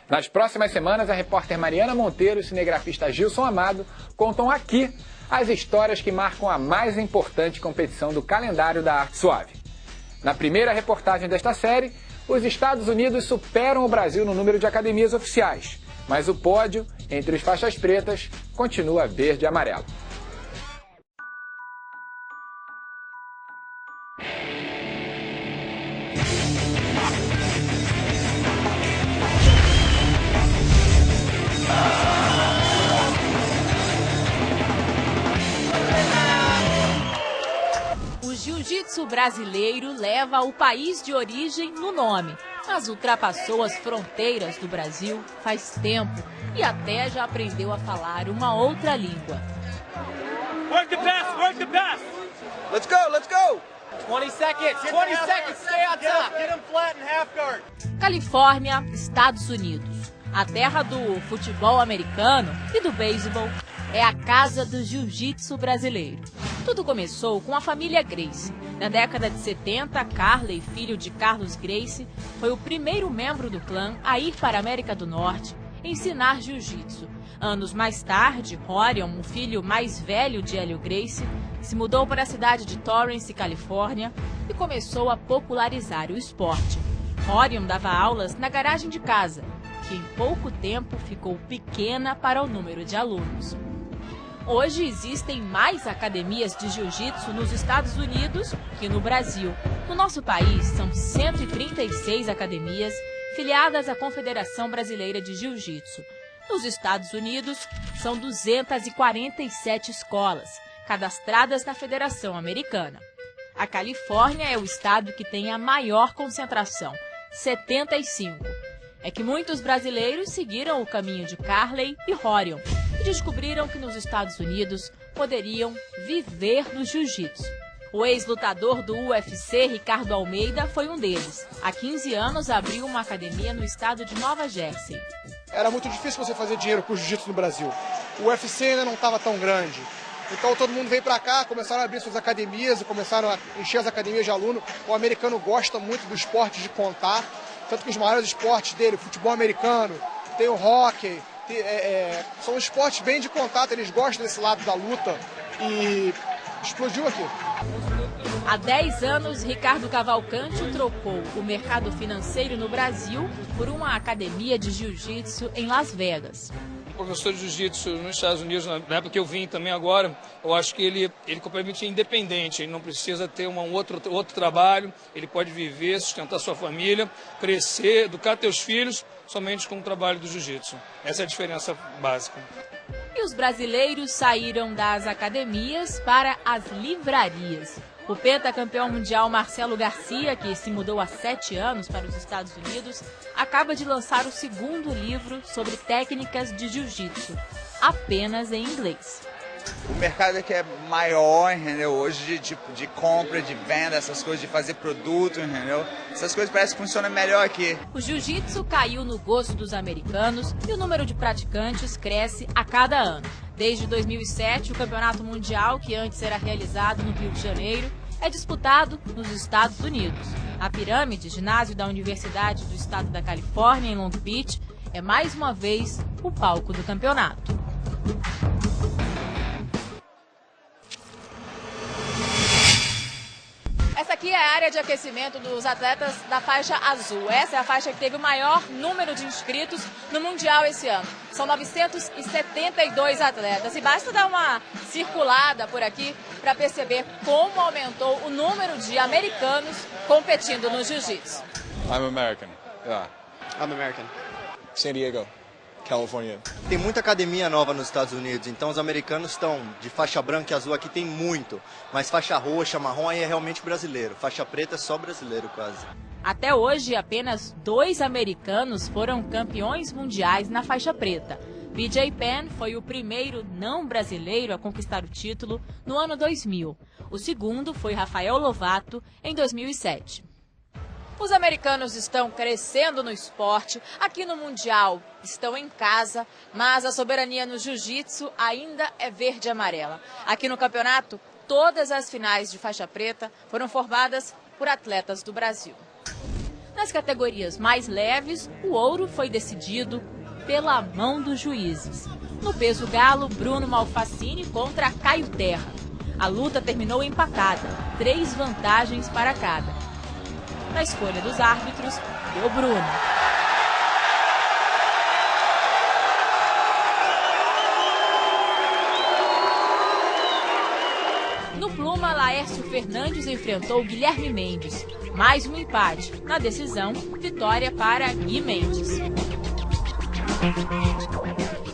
Nas próximas semanas, a repórter Mariana Monteiro e o cinegrafista Gilson Amado contam aqui as histórias que marcam a mais importante competição do calendário da arte suave. Na primeira reportagem desta série, os Estados Unidos superam o Brasil no número de academias oficiais, mas o pódio, entre os faixas pretas, continua verde e amarelo. O jiu-jitsu brasileiro leva o país de origem no nome, mas ultrapassou as fronteiras do Brasil faz tempo e até já aprendeu a falar uma outra língua. Work the pass, work the pass. Let's go, let's go. 20 seconds, 20 seconds, stay on top. Get him flat in half guard. Califórnia, Estados Unidos. A terra do futebol americano e do beisebol é a casa do jiu-jitsu brasileiro. Tudo começou com a família Gracie. Na década de 70, Carley, filho de Carlos Gracie, foi o primeiro membro do clã a ir para a América do Norte ensinar jiu-jitsu. Anos mais tarde, Rorion, o filho mais velho de Hélio Gracie, se mudou para a cidade de Torrance, Califórnia, e começou a popularizar o esporte. Rorion dava aulas na garagem de casa, que em pouco tempo ficou pequena para o número de alunos. Hoje existem mais academias de jiu-jitsu nos Estados Unidos que no Brasil. No nosso país, são 136 academias filiadas à Confederação Brasileira de Jiu-Jitsu. Nos Estados Unidos, são 247 escolas, cadastradas na Federação Americana. A Califórnia é o estado que tem a maior concentração, 75. É que muitos brasileiros seguiram o caminho de Carley e Rorion e descobriram que nos Estados Unidos poderiam viver do jiu-jitsu. O ex-lutador do UFC, Ricardo Almeida, foi um deles. Há 15 anos abriu uma academia no estado de Nova Jersey. Era muito difícil você fazer dinheiro com o jiu-jitsu no Brasil. O UFC ainda não estava tão grande. Então todo mundo veio para cá, começaram a abrir suas academias e começaram a encher as academias de aluno. O americano gosta muito do esporte de contato. Tanto que os maiores esportes dele, o futebol americano, tem o hóquei, são esportes bem de contato, eles gostam desse lado da luta e explodiu aqui. Há 10 anos, Ricardo Cavalcante trocou o mercado financeiro no Brasil por uma academia de jiu-jitsu em Las Vegas. O professor de jiu-jitsu nos Estados Unidos, na época que eu vim também agora, eu acho que ele completamente é independente, ele não precisa ter um outro trabalho, ele pode viver, sustentar sua família, crescer, educar seus filhos somente com o trabalho do jiu-jitsu. Essa é a diferença básica. E os brasileiros saíram das academias para as livrarias. O pentacampeão mundial Marcelo Garcia, que se mudou há 7 anos para os Estados Unidos, acaba de lançar o segundo livro sobre técnicas de jiu-jitsu, apenas em inglês. O mercado aqui é maior, entendeu? Hoje de compra, de venda, essas coisas, de fazer produto, entendeu? Essas coisas parecem que funcionam melhor aqui. O jiu-jitsu caiu no gosto dos americanos e o número de praticantes cresce a cada ano. Desde 2007, o campeonato mundial, que antes era realizado no Rio de Janeiro, é disputado nos Estados Unidos. A Pirâmide, ginásio da Universidade do Estado da Califórnia, em Long Beach, é mais uma vez o palco do campeonato. Essa aqui é a área de aquecimento dos atletas da faixa azul. Essa é a faixa que teve o maior número de inscritos no Mundial esse ano. São 972 atletas. E basta dar uma circulada por aqui para perceber como aumentou o número de americanos competindo no jiu-jitsu. I'm American. Yeah. I'm American. San Diego, California. Tem muita academia nova nos Estados Unidos, então os americanos estão de faixa branca e azul aqui tem muito, mas faixa roxa, marrom aí é realmente brasileiro, faixa preta é só brasileiro quase. Até hoje, apenas 2 americanos foram campeões mundiais na faixa preta. BJ Penn foi o primeiro não brasileiro a conquistar o título no ano 2000. O segundo foi Rafael Lovato em 2007. Os americanos estão crescendo no esporte, aqui no Mundial estão em casa, mas a soberania no jiu-jitsu ainda é verde e amarela. Aqui no campeonato, todas as finais de faixa preta foram formadas por atletas do Brasil. Nas categorias mais leves, o ouro foi decidido pela mão dos juízes. No peso galo, Bruno Malfacine contra Caio Terra. A luta terminou empatada, 3 vantagens para cada. Na escolha dos árbitros, deu Bruno. No pluma, Laércio Fernandes enfrentou Guilherme Mendes. Mais um empate. Na decisão, vitória para Gui Mendes.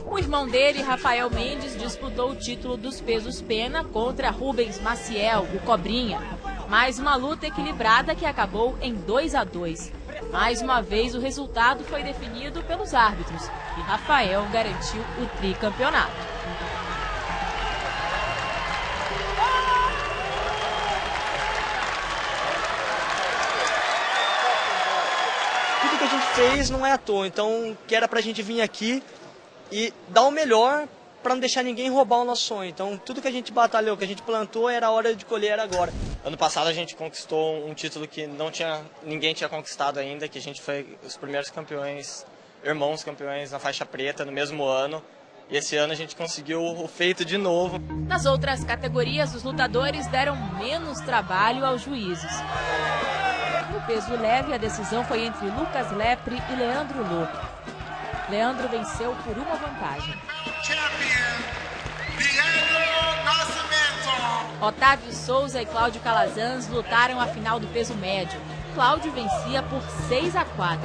O irmão dele, Rafael Mendes, disputou o título dos pesos pena contra Rubens Maciel, o Cobrinha. Mais uma luta equilibrada que acabou em 2-2. Mais uma vez, o resultado foi definido pelos árbitros e Rafael garantiu o tricampeonato. Tudo que a gente fez não é à toa, então que era pra gente vir aqui e dar o melhor para não deixar ninguém roubar o nosso sonho. Então tudo que a gente batalhou, que a gente plantou, era hora de colher agora. Ano passado a gente conquistou um título que ninguém tinha conquistado ainda, que a gente foi os primeiros campeões, irmãos campeões na faixa preta no mesmo ano. E esse ano a gente conseguiu o feito de novo. Nas outras categorias, os lutadores deram menos trabalho aos juízes. No peso leve, a decisão foi entre Lucas Lepre e Leandro Lopo. Leandro venceu por uma vantagem. Otávio Souza e Cláudio Calazans lutaram a final do peso médio. Cláudio vencia por 6-4.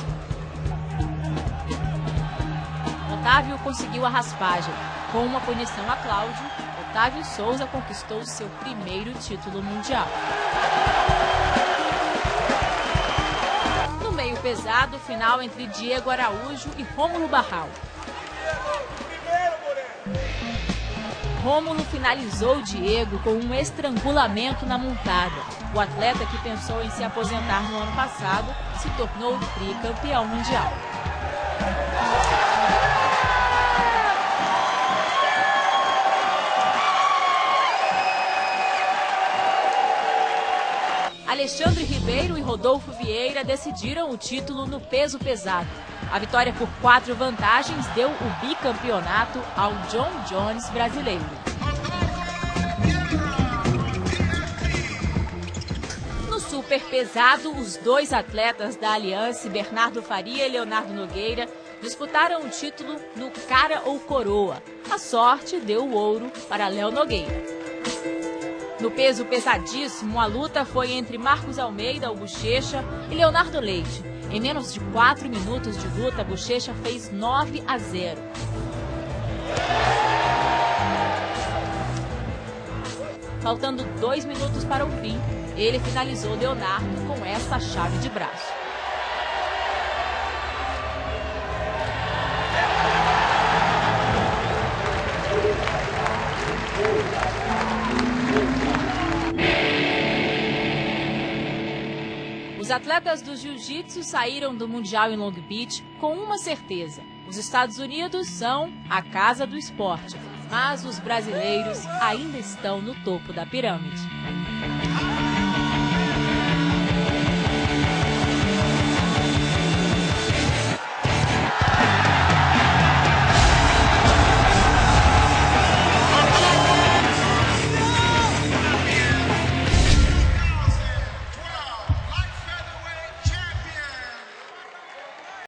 Otávio conseguiu a raspagem. Com uma punição a Cláudio, Otávio Souza conquistou seu primeiro título mundial. No meio pesado, final entre Diego Araújo e Rômulo Barral. Rômulo finalizou Diego com um estrangulamento na montada. O atleta, que pensou em se aposentar no ano passado, se tornou tricampeão mundial. Alexandre Ribeiro e Rodolfo Vieira decidiram o título no peso pesado. A vitória por 4 vantagens deu o bicampeonato ao John Jones brasileiro. No super pesado, os 2 atletas da Aliança, Bernardo Faria e Leonardo Nogueira, disputaram o título no cara ou coroa. A sorte deu o ouro para Léo Nogueira. No peso pesadíssimo, a luta foi entre Marcos Almeida, o Bochecha, e Leonardo Leite. Em menos de 4 minutos de luta, Bochecha fez 9-0. Faltando 2 minutos para o fim, ele finalizou Leonardo com essa chave de braço. Os atletas do jiu-jitsu saíram do Mundial em Long Beach com uma certeza: os Estados Unidos são a casa do esporte, mas os brasileiros ainda estão no topo da pirâmide.